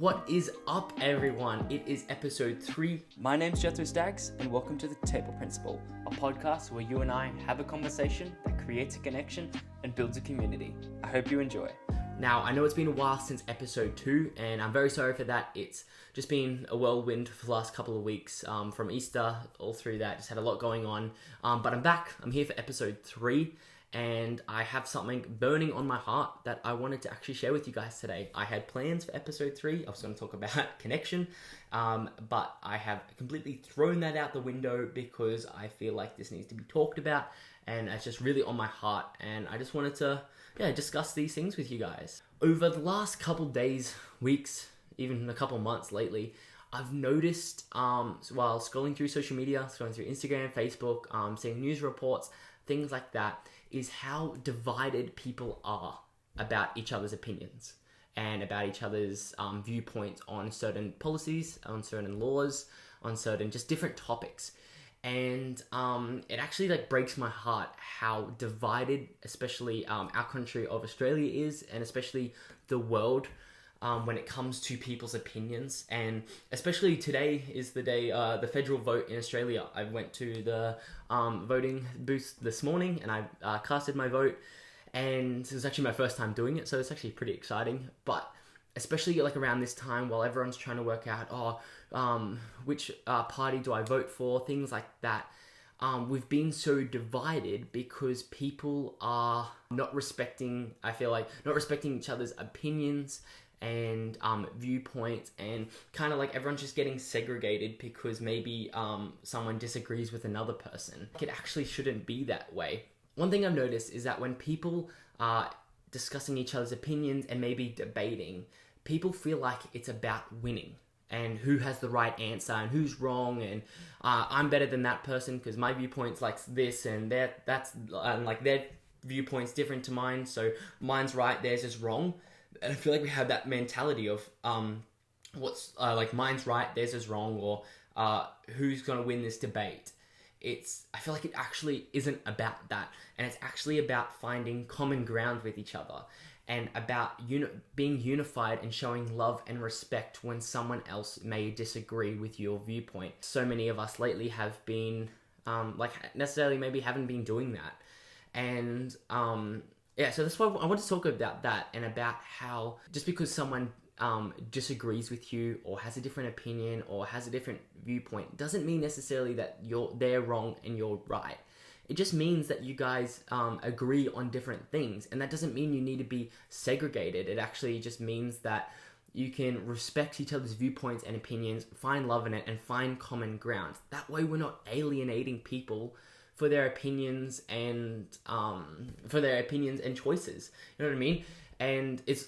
What is up, everyone? It is episode 3. My name's Jethro Staggs, and welcome to The Table Principle, a podcast where you and I have a conversation that creates a connection and builds a community. I hope you enjoy. Now, I know it's been a while since episode 2, and I'm very sorry for that. It's just been a whirlwind for the last couple of weeks, from Easter all through that. Just had a lot going on, but I'm back. I'm here for episode 3. And I have something burning on my heart that I wanted to actually share with you guys today. I had plans for episode 3. I was going to talk about connection, but I have completely thrown that out the window because I feel like this needs to be talked about, and it's just really on my heart, and I just wanted to discuss these things with you guys. Over the last couple days, weeks, even a couple months lately, I've noticed while scrolling through social media, scrolling through Instagram, Facebook, seeing news reports, things like that, is how divided people are about each other's opinions and about each other's viewpoints on certain policies, on certain laws, on certain just different topics. And it actually breaks my heart how divided, especially our country of Australia is, and especially the world when it comes to people's opinions. And especially today is the day, the federal vote in Australia. I went to the voting booth this morning and I casted my vote, and it was actually my first time doing it, so it's actually pretty exciting. But especially around this time, while everyone's trying to work out, which party do I vote for, things like that, we've been so divided because people are not respecting each other's opinions and viewpoints, and kind of everyone's just getting segregated because maybe someone disagrees with another person. It actually shouldn't be that way. One thing I've noticed is that when people are discussing each other's opinions and maybe debating, people feel like it's about winning and who has the right answer and who's wrong, and I'm better than that person because my viewpoint's like this, and their viewpoint's different to mine, so mine's right, theirs is wrong. And I feel like we have that mentality of what's mine's right, theirs is wrong, or who's gonna win this debate. I feel like it actually isn't about that, and it's actually about finding common ground with each other, and about being unified and showing love and respect when someone else may disagree with your viewpoint. So many of us lately have been necessarily maybe haven't been doing that, and so that's why I want to talk about that, and about how just because someone disagrees with you or has a different opinion or has a different viewpoint doesn't mean necessarily that they're wrong and you're right. It just means that you guys agree on different things, and that doesn't mean you need to be segregated. It actually just means that you can respect each other's viewpoints and opinions, find love in it, and find common ground. That way we're not alienating people for their opinions and choices. You know what I mean? And it's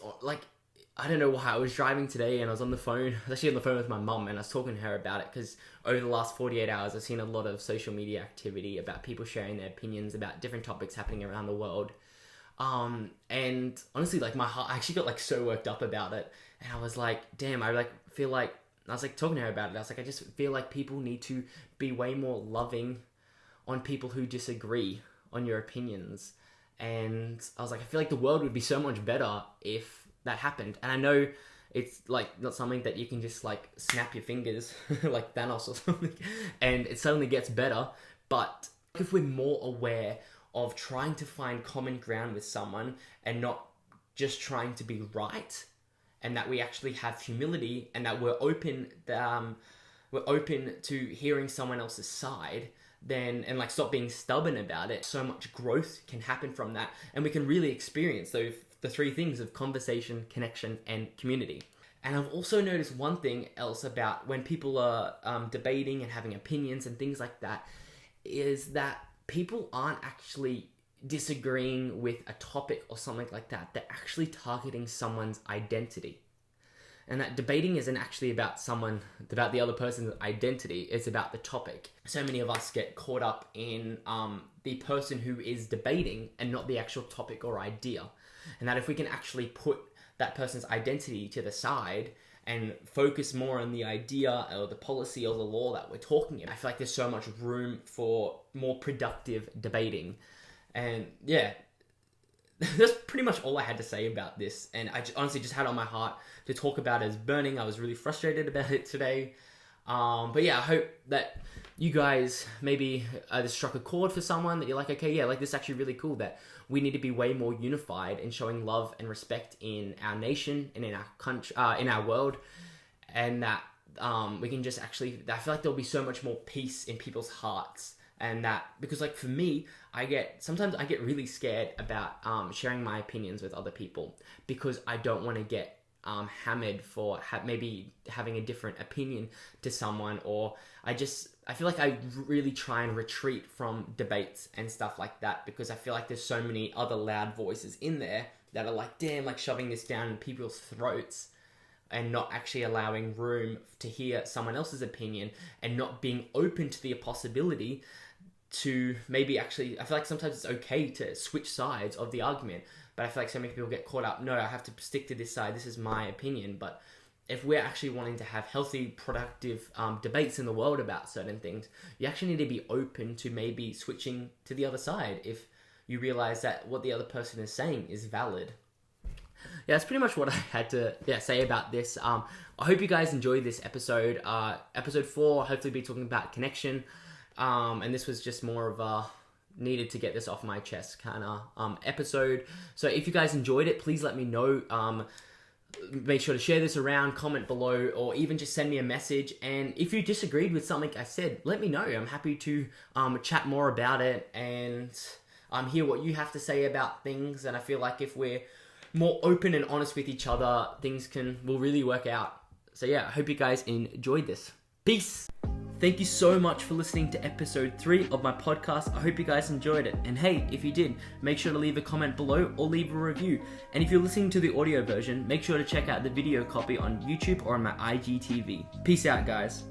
I don't know why, I was driving today and I was on the phone. I was actually on the phone with my mum, and I was talking to her about it because over the last 48 hours I've seen a lot of social media activity about people sharing their opinions about different topics happening around the world. And honestly, my heart, I actually got so worked up about it, and I was like, damn, I feel like, I was talking to her about it, I was I just feel like people need to be way more loving on people who disagree on your opinions. And I was I feel like the world would be so much better if that happened. And I know it's not something that you can just snap your fingers like Thanos or something and it suddenly gets better. But if we're more aware of trying to find common ground with someone and not just trying to be right, and that we actually have humility, and that we're open to hearing someone else's side, then, and stop being stubborn about it, so much growth can happen from that, and we can really experience the 3 things of conversation, connection, and community. And I've also noticed one thing else about when people are debating and having opinions and things like that, is that people aren't actually disagreeing with a topic or something like that. They're actually targeting someone's identity. And that debating isn't actually about the other person's identity, it's about the topic. So many of us get caught up in the person who is debating and not the actual topic or idea. And that if we can actually put that person's identity to the side and focus more on the idea or the policy or the law that we're talking about, I feel like there's so much room for more productive debating. And yeah, that's pretty much all I had to say about this. And I honestly just had on my heart to talk about it as burning. I was really frustrated about it today. But yeah, I hope that you guys maybe this struck a chord for someone that you're like, okay, yeah, like this is actually really cool that we need to be way more unified in showing love and respect in our nation and in our country, in our world, and that we can just actually, I feel like there'll be so much more peace in people's hearts. And that, because like for me, sometimes I get really scared about sharing my opinions with other people because I don't want to get hammered for maybe having a different opinion to someone, or I feel like I really try and retreat from debates and stuff like that because I feel like there's so many other loud voices in there that are like, damn, like shoving this down people's throats and not actually allowing room to hear someone else's opinion and not being open to the possibility to maybe actually, I feel like sometimes it's okay to switch sides of the argument, but I feel like so many people get caught up, no, I have to stick to this side, this is my opinion. But if we're actually wanting to have healthy, productive debates in the world about certain things, you actually need to be open to maybe switching to the other side if you realize that what the other person is saying is valid. Yeah, that's pretty much what I had to say about this. I hope you guys enjoyed this episode. Episode 4, hopefully be talking about connection. And this was just more of a needed to get this off my chest kind of episode. So if you guys enjoyed it, please let me know. Make sure to share this around, comment below, or even just send me a message. And if you disagreed with something I said, let me know. I'm happy to chat more about it and hear what you have to say about things. And I feel like if we're more open and honest with each other, things will really work out. So yeah, I hope you guys enjoyed this. Peace! Thank you so much for listening to episode 3 of my podcast. I hope you guys enjoyed it. And hey, if you did, make sure to leave a comment below or leave a review. And if you're listening to the audio version, make sure to check out the video copy on YouTube or on my IGTV. Peace out, guys.